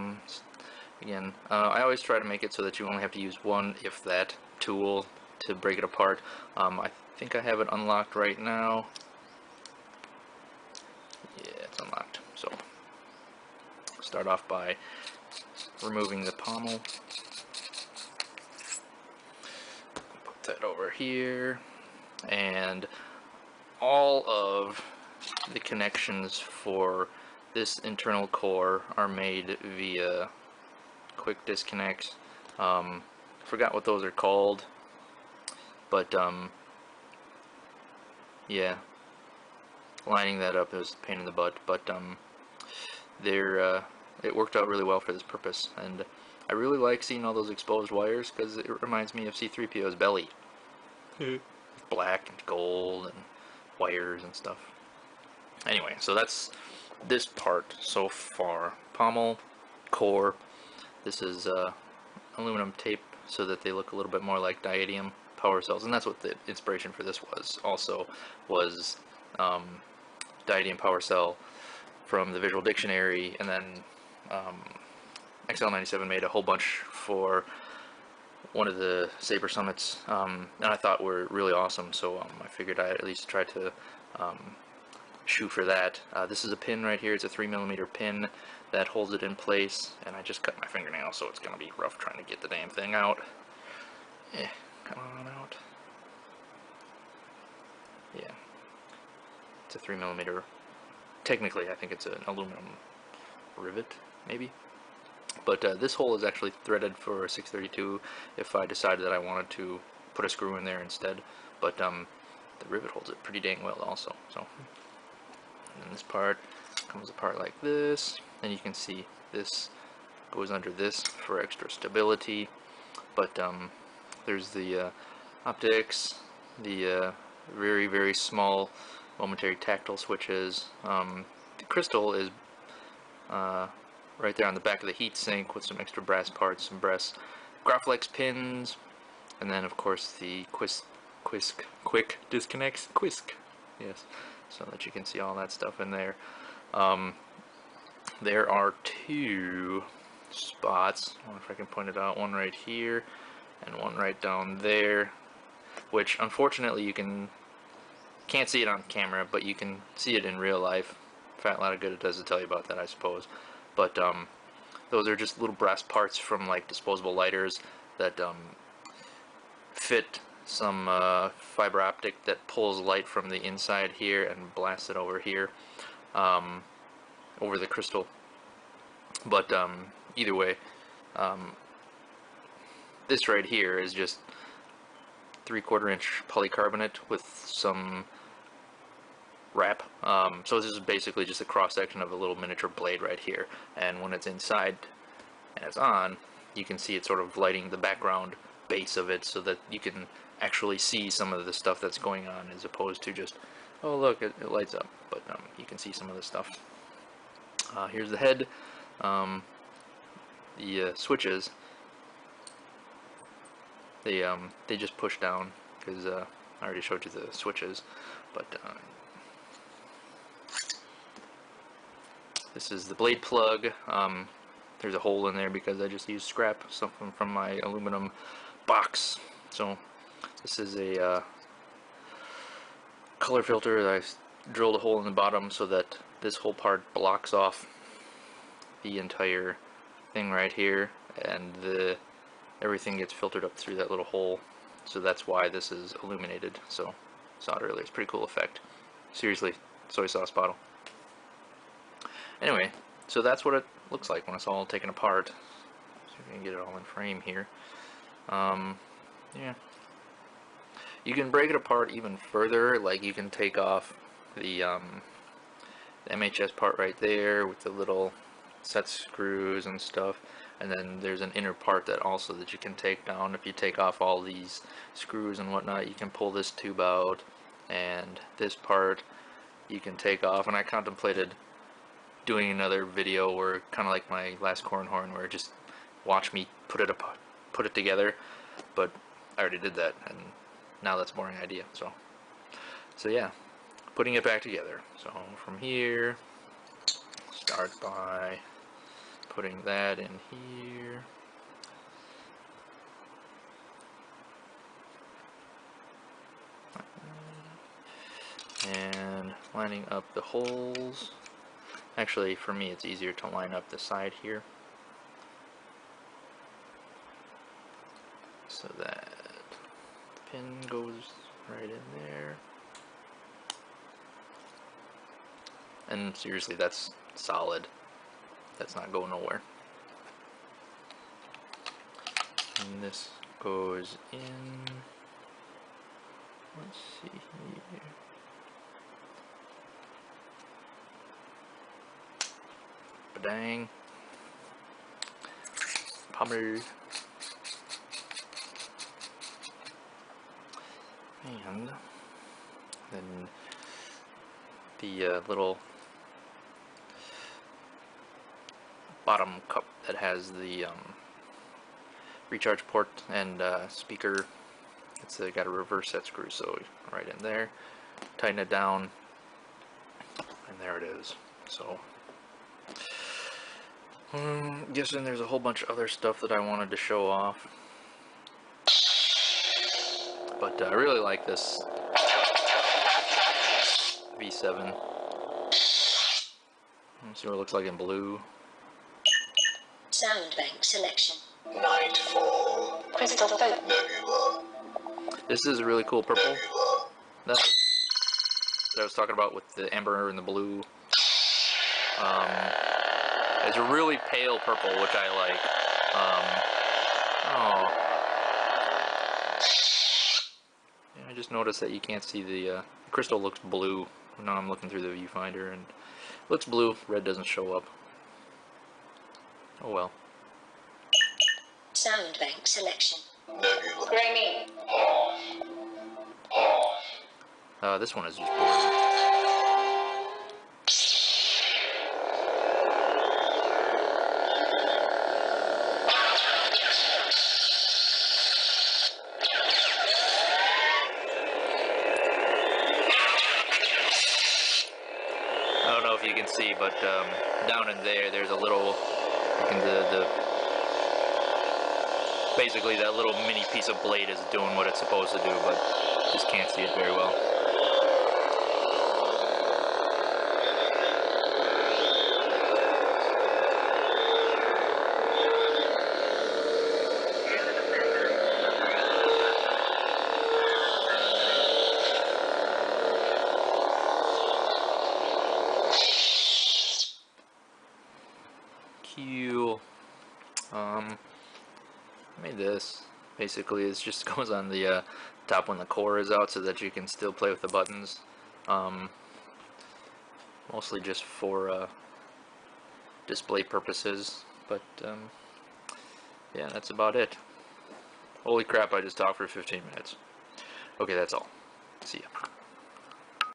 Again, I always try to make it so that you only have to use one, if that, tool to break it apart. I think I have it unlocked right now. Yeah, it's unlocked. So, start off by removing the pommel. Put that over here. And all of the connections for this internal core are made via quick disconnects. Forgot what those are called, but yeah, lining that up is a pain in the butt, but it worked out really well for this purpose, and I really like seeing all those exposed wires because it reminds me of C-3PO's belly. Black and gold and wires and stuff. Anyway, so that's this part so far. Pommel Core. This is aluminum tape so that they look a little bit more like diadium power cells, and that's what the inspiration for this was. Also was diadium power cell from the Visual Dictionary, and then XL97 made a whole bunch for one of the Saber Summits, and I thought were really awesome, so I figured I'd at least try to shoot for that. This is a pin right here. It's a 3mm pin that holds it in place, and I just cut my fingernail, so it's going to be rough trying to get the damn thing out. Come on out. Yeah. It's a 3mm. Technically, I think it's an aluminum rivet, maybe. But this hole is actually threaded for a 632 if I decided that I wanted to put a screw in there instead. But the rivet holds it pretty dang well also. So, and then this part comes apart like this, and you can see this goes under this for extra stability. But there's the optics, the very, very small momentary tactile switches. The crystal is right there on the back of the heatsink with some extra brass parts, some brass Graflex pins, and then of course the quick disconnects, yes, so that you can see all that stuff in there. There are two spots, I wonder if I can point it out, one right here and one right down there, which unfortunately you can't see it on camera, but you can see it in real life. Fat lot of good it does to tell you about that, I suppose. But those are just little brass parts from like disposable lighters that fit some fiber optic that pulls light from the inside here and blasts it over here, over the crystal. But either way, this right here is just 3/4 inch polycarbonate with some wrap. So this is basically just a cross section of a little miniature blade right here, and when it's inside and it's on, you can see it sort of lighting the background base of it so that you can actually see some of the stuff that's going on, as opposed to just, oh look, it lights up, but you can see some of the stuff. Here's the head. The switches, they just push down, because I already showed you the switches, but this is the blade plug. There's a hole in there because I just used scrap, something from my aluminum box. So this is a color filter that I drilled a hole in the bottom so that this whole part blocks off the entire thing right here, and everything gets filtered up through that little hole. So that's why this is illuminated. So saw it earlier. It's a pretty cool effect. Seriously, soy sauce bottle. Anyway, so that's what it looks like when it's all taken apart. So you can get it all in frame here. Yeah. You can break it apart even further. Like you can take off the MHS part right there with the little set screws and stuff, and then there's an inner part that you can take down. If you take off all these screws and whatnot, you can pull this tube out, and this part you can take off. And I contemplated doing another video where, kind of like my last corn horn, where just watch me put it together, but I already did that, and now that's a boring idea. So yeah, putting it back together. So from here, start by putting that in here. And lining up the holes. Actually, for me, it's easier to line up the side here, so that the pin goes right in there. And seriously, that's solid. That's not going nowhere. And this goes in. Let's see here. Badang. Pommel. And then the little bottom cup that has the recharge port and speaker. It's got a reverse set screw, so right in there, tighten it down, and there it is. So guessing there's a whole bunch of other stuff that I wanted to show off, but I really like this V7. Let's see what it looks like in blue. Sound bank selection. Nightfall. Crystal Folk. Nebula. This is a really cool purple Nebula. that I was talking about with the amber and the blue. It's a really pale purple, which I like. Yeah, I just noticed that you can't see the crystal looks blue. Now I'm looking through the viewfinder and it looks blue. Red doesn't show up. Oh well. Sound bank selection. Nebula. Grammy. This one is just blue. I don't know if you can see, but down in there's a little, basically that little mini piece of blade is doing what it's supposed to do, but just can't see it very well. Cool. I made this. Basically, it just goes on the top when the core is out, so that you can still play with the buttons. Mostly just for display purposes, but yeah, that's about it. Holy crap! I just talked for 15 minutes. Okay, that's all. See ya.